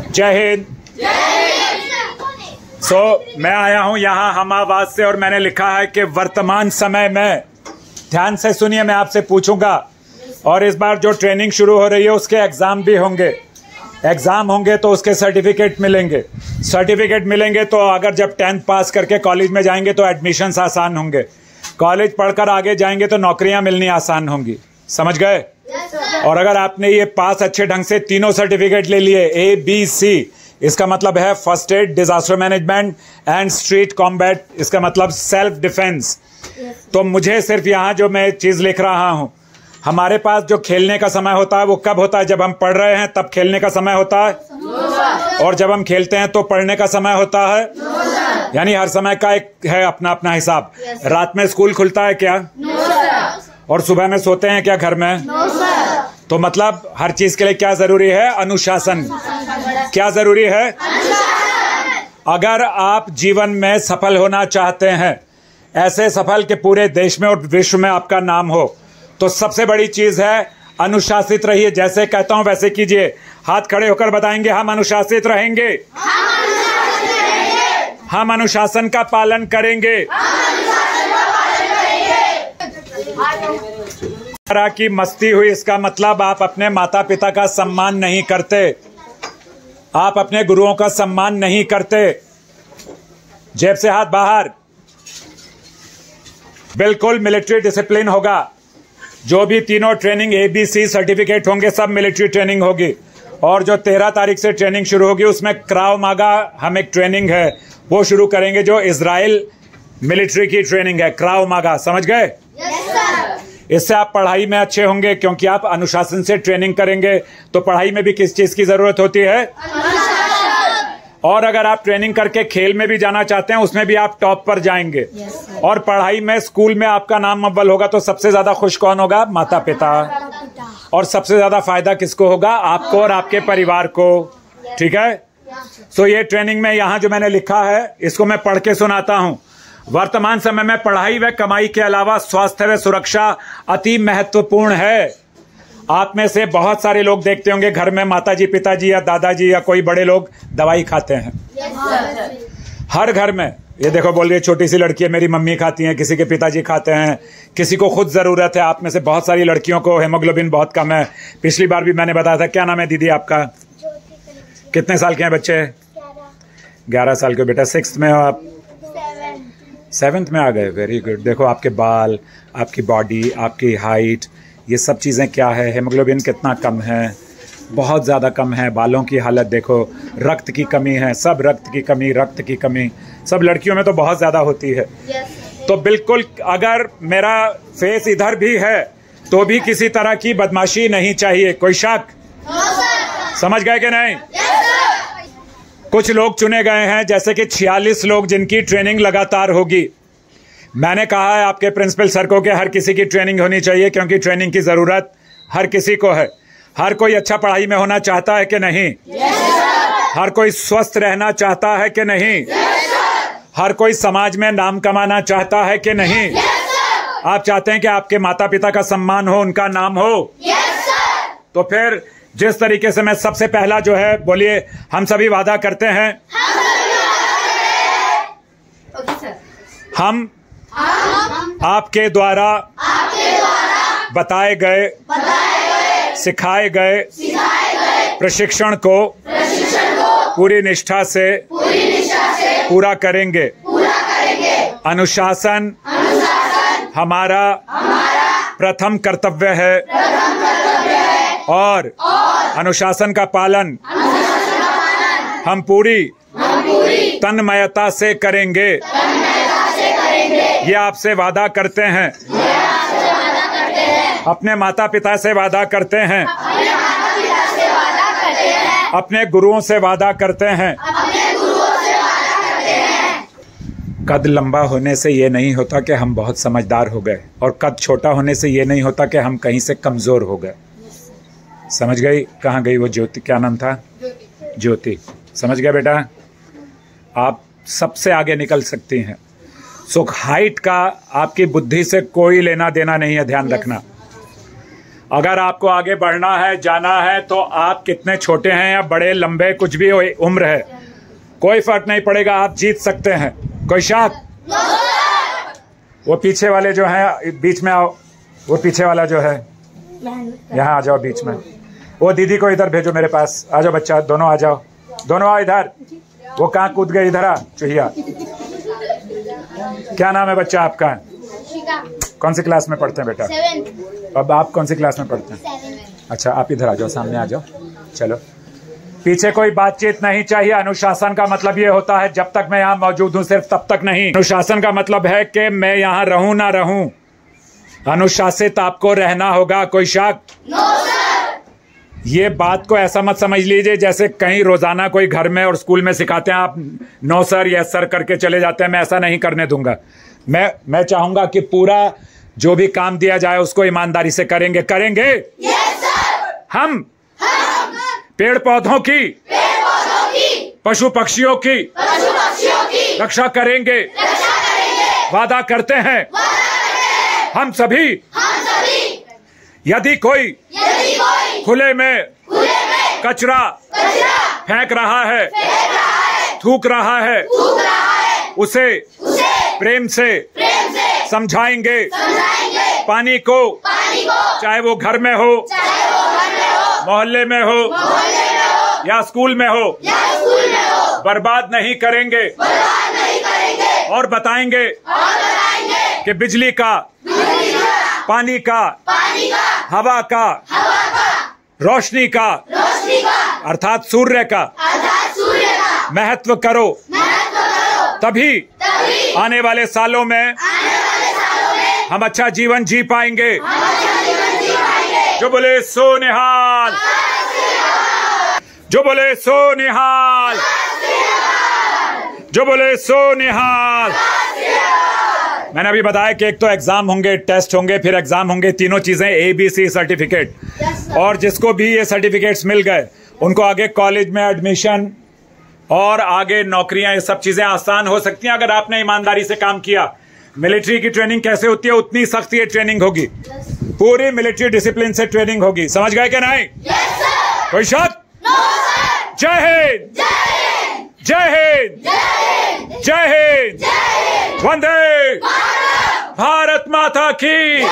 जय हिंद। मैं आया हूं यहां हमावाद से और मैंने लिखा है कि वर्तमान समय में, ध्यान से सुनिए, मैं आपसे पूछूंगा, और इस बार जो ट्रेनिंग शुरू हो रही है उसके एग्जाम भी होंगे। एग्जाम होंगे तो उसके सर्टिफिकेट मिलेंगे। सर्टिफिकेट मिलेंगे तो अगर जब 10th पास करके कॉलेज में जाएंगे तो एडमिशन्स आसान होंगे। कॉलेज पढ़कर आगे जाएंगे तो नौकरियां मिलनी आसान होंगी। समझ गए? और अगर आपने ये पास अच्छे ढंग से तीनों सर्टिफिकेट ले लिए, ABC, इसका मतलब है first aid, disaster management and street combat, इसका मतलब सेल्फ डिफेंस। तो मुझे सिर्फ यहाँ जो मैं चीज लिख रहा हूँ, हमारे पास जो खेलने का समय होता है वो कब होता है? जब हम पढ़ रहे हैं तब खेलने का समय होता है, और जब हम खेलते हैं तो पढ़ने का समय होता है। यानी हर समय का एक है अपना अपना हिसाब। रात में स्कूल खुलता है क्या? और सुबह में सोते हैं क्या घर में? तो मतलब हर चीज के लिए क्या जरूरी है? अनुशासन। क्या जरूरी है? अगर आप जीवन में सफल होना चाहते हैं, ऐसे सफल के पूरे देश में और विश्व में आपका नाम हो, तो सबसे बड़ी चीज है अनुशासित रहिए। जैसे कहता हूं वैसे कीजिए। हाथ खड़े होकर बताएंगे, हम अनुशासित रहेंगे, हम अनुशासन का पालन करेंगे। तरह की मस्ती हुई, इसका मतलब आप अपने माता पिता का सम्मान नहीं करते, आप अपने गुरुओं का सम्मान नहीं करते। जेब से हाथ बाहर। बिल्कुल मिलिट्री डिसिप्लिन होगा। जो भी तीनों ट्रेनिंग ABC सर्टिफिकेट होंगे सब मिलिट्री ट्रेनिंग होगी। और जो 13 तारीख से ट्रेनिंग शुरू होगी उसमें क्राव मागा हम एक ट्रेनिंग है वो शुरू करेंगे, जो इजराइल मिलिट्री की ट्रेनिंग है, क्राव मागा। समझ गए? इससे आप पढ़ाई में अच्छे होंगे, क्योंकि आप अनुशासन से ट्रेनिंग करेंगे। तो पढ़ाई में भी किस चीज की जरूरत होती है? और अगर आप ट्रेनिंग करके खेल में भी जाना चाहते हैं उसमें भी आप टॉप पर जाएंगे। और पढ़ाई में, स्कूल में आपका नाम अव्वल होगा तो सबसे ज्यादा खुश कौन होगा? माता पिता। और सबसे ज्यादा फायदा किसको होगा? आपको और आपके परिवार को। ठीक है? सो ये ट्रेनिंग में यहाँ जो मैंने लिखा है इसको मैं पढ़ के सुनाता हूँ। वर्तमान समय में पढ़ाई व कमाई के अलावा स्वास्थ्य व सुरक्षा अति महत्वपूर्ण है। आप में से बहुत सारे लोग देखते होंगे घर में माताजी, पिताजी या दादाजी या कोई बड़े लोग दवाई खाते हैं। हर घर में, ये देखो बोल रही है छोटी सी लड़की है, मेरी मम्मी खाती हैं, किसी के पिताजी खाते हैं, किसी को खुद जरूरत है। आप में से बहुत सारी लड़कियों को हेमोग्लोबिन बहुत कम है। पिछली बार भी मैंने बताया था। क्या नाम है दीदी आपका? कितने साल के हैं बच्चे? 11 साल के। बेटा 6th में हो आप? 7th में आ गए। Very good. देखो आपके बाल, आपकी बॉडी, आपकी हाइट, ये सब चीज़ें क्या है, हेमोग्लोबिन कितना कम है, बहुत ज़्यादा कम है। बालों की हालत देखो, रक्त की कमी है, सब रक्त की कमी, रक्त की कमी सब लड़कियों में तो बहुत ज़्यादा होती है। तो बिल्कुल, अगर मेरा फेस इधर भी है तो भी किसी तरह की बदमाशी नहीं चाहिए। कोई शक? समझ गए कि नहीं? कुछ लोग चुने गए हैं, जैसे कि 46 लोग जिनकी ट्रेनिंग लगातार होगी। मैंने कहा है आपके प्रिंसिपल सर को कि हर किसी की ट्रेनिंग होनी चाहिए, क्योंकि ट्रेनिंग की जरूरत हर किसी को है। हर कोई अच्छा पढ़ाई में होना चाहता है कि नहीं? हर कोई स्वस्थ रहना चाहता है कि नहीं? हर कोई समाज में नाम कमाना चाहता है कि नहीं? आप चाहते हैं कि आपके माता पिता का सम्मान हो, उनका नाम हो? तो फिर जिस तरीके से मैं सबसे पहला जो है, बोलिए, हम सभी वादा करते हैं, हम आपके द्वारा बताए गए, सिखाए गए प्रशिक्षण को पूरी निष्ठा से पूरा करेंगे। अनुशासन हमारा प्रथम कर्तव्य है और अनुशासन का पालन हम पूरी तन्मयता से करेंगे। ये आपसे वादा करते हैं, अपने माता पिता से वादा करते हैं, अपने गुरुओं से वादा करते हैं। कद लंबा होने से ये नहीं होता कि हम बहुत समझदार हो गए, और कद छोटा होने से ये नहीं होता कि हम कहीं से कमजोर हो गए। समझ गई? कहाँ गई वो ज्योति? क्या नाम था? ज्योति। समझ गए बेटा? आप सबसे आगे निकल सकती हैं। सो हाइट का आपकी बुद्धि से कोई लेना देना नहीं है, ध्यान रखना। अगर आपको आगे बढ़ना है, जाना है, तो आप कितने छोटे हैं या बड़े, लंबे, कुछ भी उम्र है, कोई फर्क नहीं पड़ेगा, आप जीत सकते हैं। कोई शक? वो पीछे वाले जो हैं, बीच में आओ। वो पीछे वाला जो है, यहाँ आ जाओ बीच में। वो दीदी को इधर भेजो मेरे पास। आ जाओ बच्चा, दोनों आ जाओ, दोनों आओ इधर। वो कहाँ कूद गए? इधर आ चूहिया। क्या नाम है बच्चा आपका? कौन सी क्लास में पढ़ते हैं बेटा? 7th। अब आप कौन सी क्लास में पढ़ते हैं? 7th। अच्छा, आप इधर आ जाओ, सामने आ जाओ। चलो, पीछे कोई बातचीत नहीं चाहिए। अनुशासन का मतलब ये होता है जब तक मैं यहाँ मौजूद हूँ सिर्फ तब तक नहीं। अनुशासन का मतलब है कि मैं यहाँ रहूं ना रहूं, अनुशासित आपको रहना होगा। कोई शक? ये बात को ऐसा मत समझ लीजिए जैसे कहीं रोजाना कोई घर में और स्कूल में सिखाते हैं, आप नो सर यस सर करके चले जाते हैं। मैं ऐसा नहीं करने दूंगा। मैं चाहूंगा कि पूरा जो भी काम दिया जाए उसको ईमानदारी से करेंगे। Yes sir. हम पेड़ पौधों की, पशु पक्षियों की रक्षा करेंगे। वादा करते हैं हम सभी। यदि कोई खुले में कचरा फेंक रहा है, थूक रहा है, उसे प्रेम से समझाएंगे। पानी को चाहे वो घर में हो, मोहल्ले में हो या स्कूल में हो, बर्बाद नहीं करेंगे। और बताएंगे कि बिजली का, पानी का, हवा का, रोशनी का अर्थात सूर्य का महत्व करो। तभी आने वाले सालों में हम अच्छा जीवन जी पाएंगे। जो बोले सो निहाल, जो बोले सो निहाल, जो बोले सो निहाल। मैंने अभी बताया कि एक तो एग्जाम होंगे, टेस्ट होंगे, फिर एग्जाम होंगे, तीनों चीजें ABC सर्टिफिकेट। और जिसको भी ये सर्टिफिकेट्स मिल गए उनको आगे कॉलेज में एडमिशन और आगे नौकरियां, ये सब चीजें आसान हो सकती हैं अगर आपने ईमानदारी से काम किया। मिलिट्री की ट्रेनिंग कैसे होती है उतनी सख्त ये ट्रेनिंग होगी। पूरी मिलिट्री डिसिप्लिन से ट्रेनिंग होगी। समझ गए कि नहीं? कोई शक? जय हिंद, जय हिंद, जय हिंद, वंदे भारत माता की।